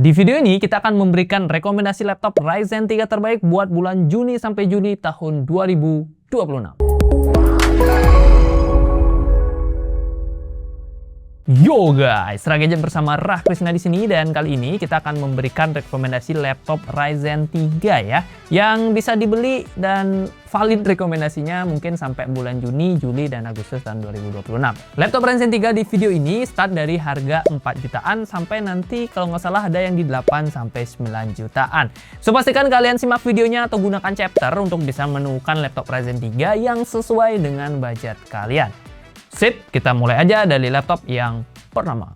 di video ini kita akan memberikan rekomendasi laptop Ryzen 3 terbaik buat bulan Juni sampai Juni tahun 2026. Yo guys, Ragadget bersama Rah Krisna di sini, dan kali ini kita akan memberikan rekomendasi laptop Ryzen 3 ya, yang bisa dibeli dan valid rekomendasinya mungkin sampai bulan Juni, Juli, dan Agustus tahun 2026. Laptop Ryzen 3 di video ini start dari harga 4 jutaan sampai nanti kalau nggak salah ada yang di 8 sampai 9 jutaan. So pastikan kalian simak videonya atau gunakan chapter untuk bisa menemukan laptop Ryzen 3 yang sesuai dengan budget kalian. Sip, kita mulai aja dari laptop yang pertama.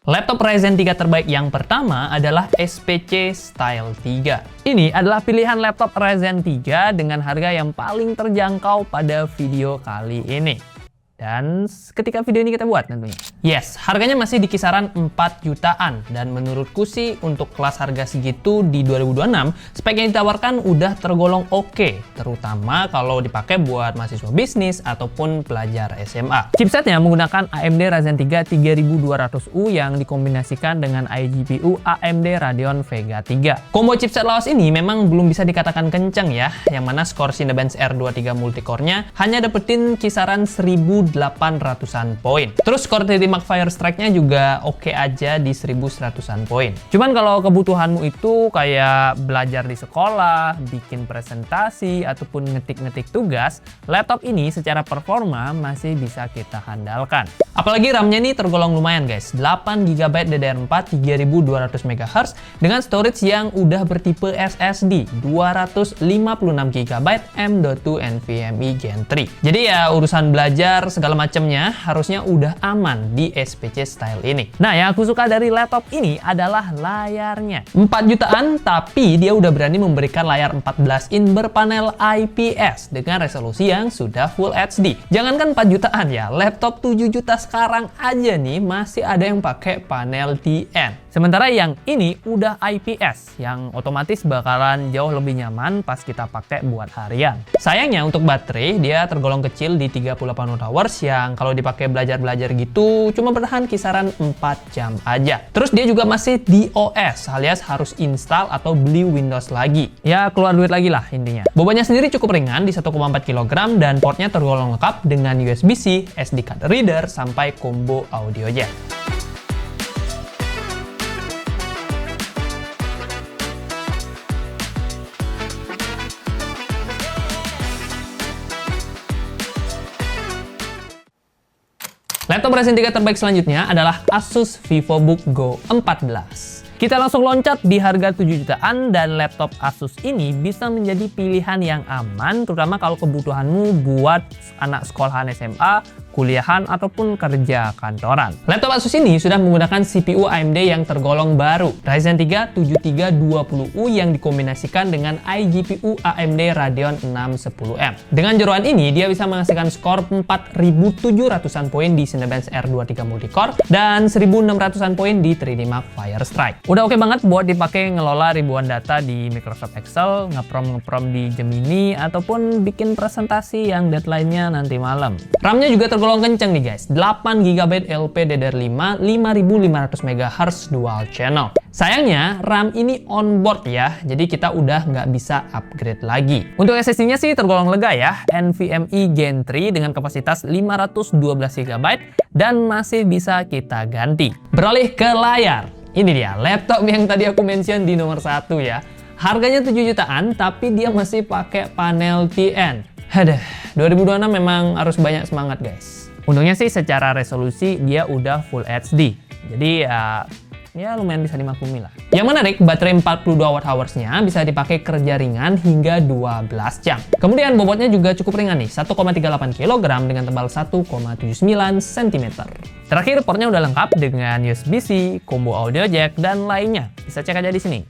Laptop Ryzen 3 terbaik yang pertama adalah SPC Style 3. Ini adalah pilihan laptop Ryzen 3 dengan harga yang paling terjangkau pada video kali ini. Dan ketika video ini kita buat tentunya. Yes, harganya masih di kisaran 4 jutaan. Dan menurutku sih untuk kelas harga segitu di 2026, spek yang ditawarkan udah tergolong oke. Terutama kalau dipakai buat mahasiswa bisnis ataupun pelajar SMA. Chipsetnya menggunakan AMD Ryzen 3 3200U yang dikombinasikan dengan iGPU AMD Radeon Vega 3. Combo chipset lawas ini memang belum bisa dikatakan kenceng ya. Yang mana skor Cinebench R23 multicore-nya hanya dapetin kisaran 1800-an poin. Terus skor 3D Mark Firestrike-nya juga oke aja di 1100-an poin. Cuman kalau kebutuhanmu itu kayak belajar di sekolah, bikin presentasi, ataupun ngetik-ngetik tugas, laptop ini secara performa masih bisa kita handalkan. Apalagi RAM-nya ini tergolong lumayan guys, 8GB DDR4 3200 MHz dengan storage yang udah bertipe SSD 256GB M.2 NVMe Gen 3. Jadi ya urusan belajar segala macamnya harusnya udah aman di SPC Style ini. Nah, yang aku suka dari laptop ini adalah layarnya. 4 jutaan, tapi dia udah berani memberikan layar 14 in berpanel IPS dengan resolusi yang sudah Full HD. Jangankan 4 jutaan ya, laptop 7 juta sekarang aja nih masih ada yang pakai panel TN. Sementara yang ini udah IPS, yang otomatis bakalan jauh lebih nyaman pas kita pakai buat harian. Sayangnya untuk baterai, dia tergolong kecil di 38 Wh yang kalau dipakai belajar-belajar gitu cuma bertahan kisaran 4 jam aja. Terus dia juga masih DOS, alias harus install atau beli Windows lagi. Ya keluar duit lagi lah intinya. Bobotnya sendiri cukup ringan di 1,4 kg dan portnya tergolong lengkap dengan USB-C, SD card reader, sampai combo audio jack. Laptop Ryzen 3 terbaik selanjutnya adalah Asus VivoBook Go 14. Kita langsung loncat di harga 7 jutaan dan laptop Asus ini bisa menjadi pilihan yang aman terutama kalau kebutuhanmu buat anak sekolahan SMA, kuliahan, ataupun kerja kantoran. Laptop Asus ini sudah menggunakan CPU AMD yang tergolong baru, Ryzen 3 7320U yang dikombinasikan dengan iGPU AMD Radeon 610M. Dengan jeroan ini, dia bisa menghasilkan skor 4700-an poin di Cinebench R23 multicore dan 1600-an poin di 3D Mark Firestrike. Udah oke banget buat dipakai ngelola ribuan data di Microsoft Excel, ngeprom di Gemini, ataupun bikin presentasi yang deadline-nya nanti malam. RAM-nya juga tergolong kenceng nih guys, 8GB LPDDR5 5500 MHz dual channel. Sayangnya RAM ini onboard ya, jadi kita udah nggak bisa upgrade lagi. Untuk SSD-nya sih tergolong lega ya, NVMe Gen 3 dengan kapasitas 512GB dan masih bisa kita ganti. Beralih ke layar, ini dia laptop yang tadi aku mention di nomor 1 ya. Harganya 7 jutaan, tapi dia masih pakai panel TN. Aduh, 2026 memang harus banyak semangat guys. Untungnya sih secara resolusi dia udah Full HD. Jadi ya lumayan bisa dimaklumi lah. Yang menarik, baterai 42 Wh-nya bisa dipakai kerja ringan hingga 12 jam. Kemudian bobotnya juga cukup ringan nih, 1,38 kg dengan tebal 1,79 cm. Terakhir, portnya udah lengkap dengan USB-C, combo audio jack, dan lainnya. Bisa cek aja di sini.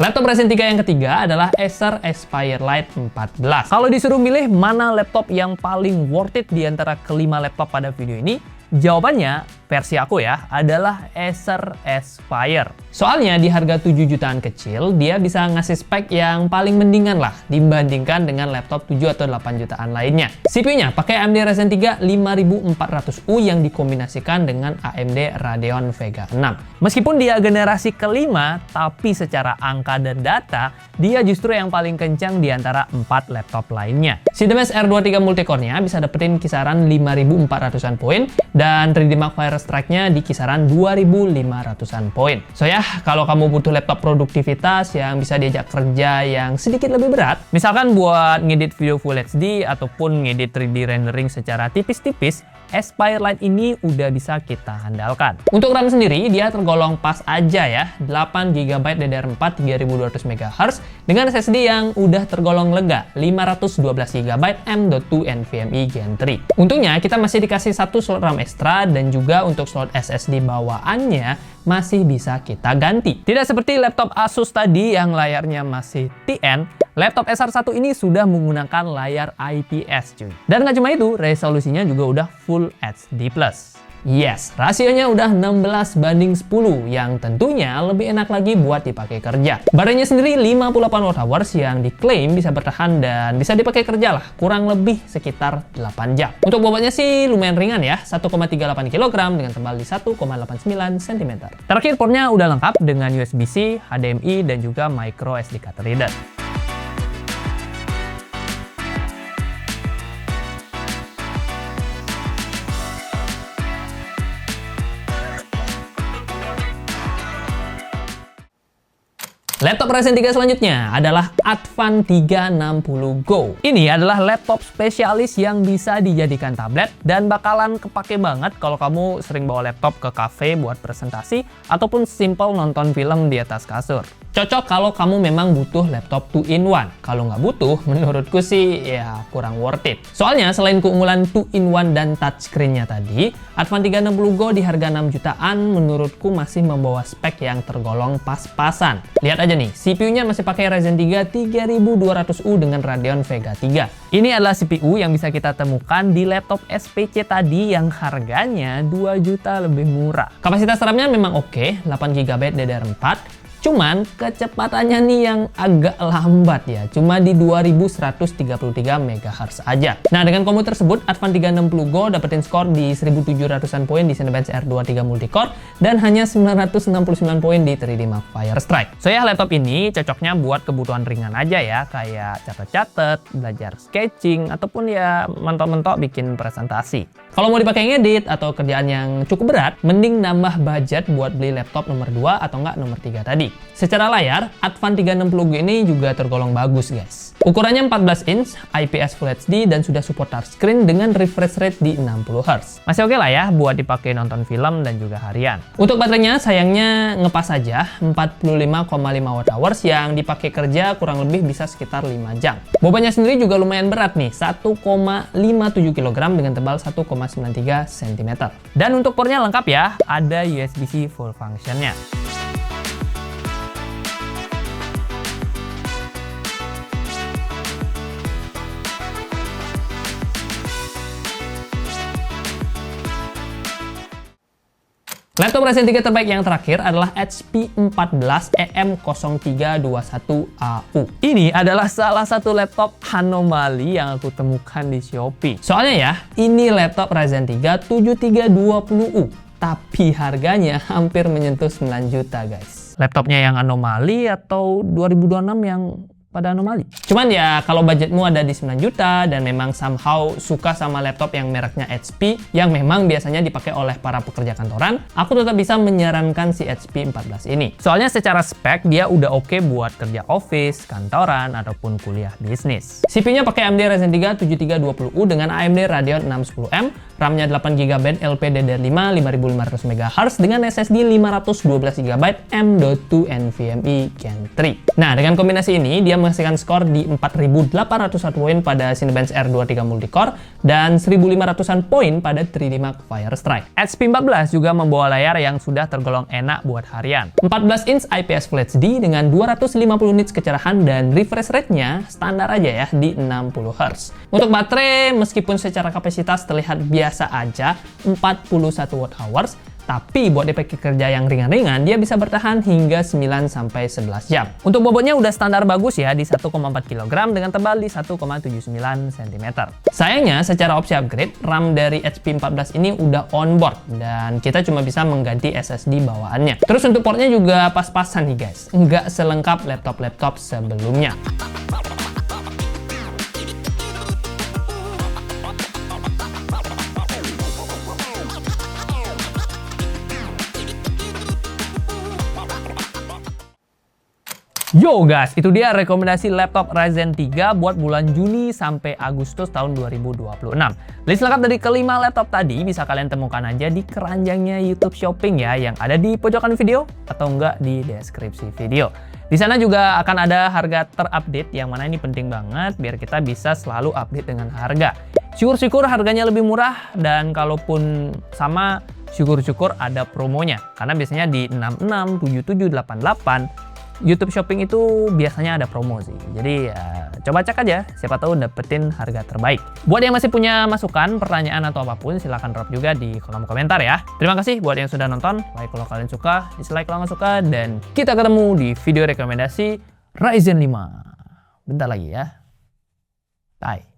Laptop Ryzen 3 yang ketiga adalah Acer Aspire Lite 14. Kalau disuruh milih mana laptop yang paling worth it di antara kelima laptop pada video ini, jawabannya versi aku ya adalah Acer Aspire. Soalnya di harga 7 jutaan kecil, dia bisa ngasih spek yang paling mendingan lah dibandingkan dengan laptop 7 atau 8 jutaan lainnya. CPU-nya pakai AMD Ryzen 3 5400U yang dikombinasikan dengan AMD Radeon Vega 6. Meskipun dia generasi kelima, tapi secara angka dan data, dia justru yang paling kencang di antara 4 laptop lainnya. Sidemes R23 multicore-nya bisa dapetin kisaran 5400-an poin, dan 3D Mark Strike-nya di kisaran 2500-an poin. So ya, kalau kamu butuh laptop produktivitas yang bisa diajak kerja yang sedikit lebih berat, misalkan buat ngedit video Full HD ataupun ngedit 3D rendering secara tipis-tipis, Aspire Lite ini udah bisa kita handalkan. Untuk RAM sendiri, dia tergolong pas aja ya, 8GB DDR4 3200 MHz dengan SSD yang udah tergolong lega, 512GB M.2 NVMe Gen 3. Untungnya kita masih dikasih satu slot RAM ekstra dan juga untuk slot SSD bawaannya masih bisa kita ganti. Tidak seperti laptop Asus tadi yang layarnya masih TN, laptop SR1 ini sudah menggunakan layar IPS cuy. Dan nggak cuma itu, resolusinya juga udah Full HD+. Yes, rasionya udah 16:10 yang tentunya lebih enak lagi buat dipakai kerja. Baterainya sendiri 58 Wh yang diklaim bisa bertahan dan bisa dipakai kerja lah, kurang lebih sekitar 8 jam. Untuk bobotnya sih lumayan ringan ya, 1,38 kg dengan tebal di 1,89 cm. Terakhir portnya udah lengkap dengan USB-C, HDMI, dan juga micro SD card reader. Laptop Ryzen 3 selanjutnya adalah Advan 360 Go. Ini adalah laptop spesialis yang bisa dijadikan tablet dan bakalan kepake banget kalau kamu sering bawa laptop ke cafe buat presentasi ataupun simple nonton film di atas kasur. Cocok kalau kamu memang butuh laptop 2-in-1. Kalau nggak butuh, menurutku sih ya kurang worth it. Soalnya selain keunggulan 2-in-1 dan touchscreen-nya tadi, Advan 360 Go di harga 6 jutaan menurutku masih membawa spek yang tergolong pas-pasan. Lihat aja nih, CPU-nya masih pakai Ryzen 3 3200U dengan Radeon Vega 3. Ini adalah CPU yang bisa kita temukan di laptop SPC tadi yang harganya 2 juta lebih murah. Kapasitas RAM-nya memang oke, 8GB DDR4. Cuman kecepatannya nih yang agak lambat ya, cuma di 2133 MHz aja. Nah, dengan kombo tersebut, Advan 360 Go dapetin skor di 1700-an poin di Cinebench R23 Multicore dan hanya 969 poin di 3D Mark Strike. So ya, laptop ini cocoknya buat kebutuhan ringan aja ya, kayak catet-catet, belajar sketching, ataupun ya mentok-mentok bikin presentasi. Kalau mau dipakai ngedit atau kerjaan yang cukup berat, mending nambah budget buat beli laptop nomor 2 atau enggak nomor 3 tadi. Secara layar, Advan 360 Go ini juga tergolong bagus guys. Ukurannya 14 inch, IPS Full HD, dan sudah support touchscreen dengan refresh rate di 60Hz. Masih oke lah ya buat dipakai nonton film dan juga harian. Untuk baterainya sayangnya ngepas aja, 45,5 Wh yang dipakai kerja kurang lebih bisa sekitar 5 jam. Bobotnya sendiri juga lumayan berat nih, 1,57 kg dengan tebal 1,93 cm. Dan untuk portnya lengkap ya, ada USB-C full functionnya. Laptop Ryzen 3 terbaik yang terakhir adalah HP 14 EM0321AU. Ini adalah salah satu laptop anomali yang aku temukan di Shopee. Soalnya ya, ini laptop Ryzen 3 7320U, tapi harganya hampir menyentuh 9 juta guys. Laptopnya yang anomali atau 2026 yang pada anomali? Cuman ya kalau budgetmu ada di 9 juta dan memang somehow suka sama laptop yang mereknya HP yang memang biasanya dipakai oleh para pekerja kantoran, aku tetap bisa menyarankan si HP 14 ini. Soalnya secara spek dia udah oke buat kerja office, kantoran, ataupun kuliah bisnis. CPU-nya pakai AMD Ryzen 3 7320U dengan AMD Radeon 610M, RAM-nya 8GB LPDDR5 5500 MHz dengan SSD 512GB M.2 NVMe Gen 3. Nah, dengan kombinasi ini dia dia menghasilkan skor di 4.801 poin pada Cinebench R23 Multicore dan 1.500-an poin pada Tridima Firestrike. HP 14 juga membawa layar yang sudah tergolong enak buat harian. 14 inch IPS Full HD dengan 250 nits kecerahan dan refresh rate-nya standar aja ya di 60 Hz. Untuk baterai, meskipun secara kapasitas terlihat biasa aja, 41 Wh, tapi buat DP kerja yang ringan-ringan, dia bisa bertahan hingga 9-11 jam. Untuk bobotnya udah standar bagus ya, di 1,4 kg dengan tebal di 1,79 cm. Sayangnya, secara opsi upgrade, RAM dari HP 14 ini udah onboard, dan kita cuma bisa mengganti SSD bawaannya. Terus untuk portnya juga pas-pasan nih guys, nggak selengkap laptop-laptop sebelumnya. Yo guys, itu dia rekomendasi laptop Ryzen 3 buat bulan Juni sampai Agustus tahun 2026. List lengkap dari kelima laptop tadi bisa kalian temukan aja di keranjangnya YouTube Shopping ya, yang ada di pojokan video atau enggak di deskripsi video. Di sana juga akan ada harga terupdate, yang mana ini penting banget biar kita bisa selalu update dengan harga. Syukur-syukur harganya lebih murah, dan kalaupun sama, syukur-syukur ada promonya. Karena biasanya di 66, 77, 88 YouTube Shopping itu biasanya ada promo sih. Jadi ya, coba cek aja, siapa tahu dapetin harga terbaik. Buat yang masih punya masukan, pertanyaan atau apapun, silahkan drop juga di kolom komentar ya. Terima kasih buat yang sudah nonton. Like kalau kalian suka, dislike kalau nggak suka, dan kita ketemu di video rekomendasi Ryzen 5. Bentar lagi ya. Bye.